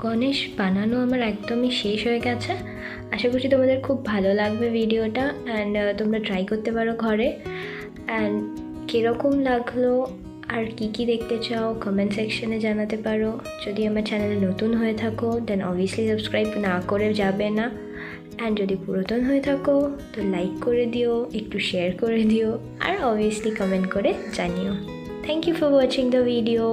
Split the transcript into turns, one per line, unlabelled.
গণেশ বানানো আমার একদমই শেষ হয়ে গেছে। আশা করছি তোমাদের খুব ভালো লাগবে ভিডিওটা, অ্যান্ড তোমরা ট্রাই করতে পারো ঘরে। অ্যান্ড কীরকম লাগলো আর কি দেখতে চাও কমেন্ট সেকশনে জানাতে পারো। যদি আমার চ্যানেলে নতুন হয়ে থাকো দেন অবভিয়াসলি সাবস্ক্রাইব না করে যাবে না, অ্যান্ড যদি পুরাতন হয়ে থাকো তো লাইক করে দিও, একটু শেয়ার করে দিও, আর অবভিয়াসলি কমেন্ট করে জানিও। Thank you for watching the video.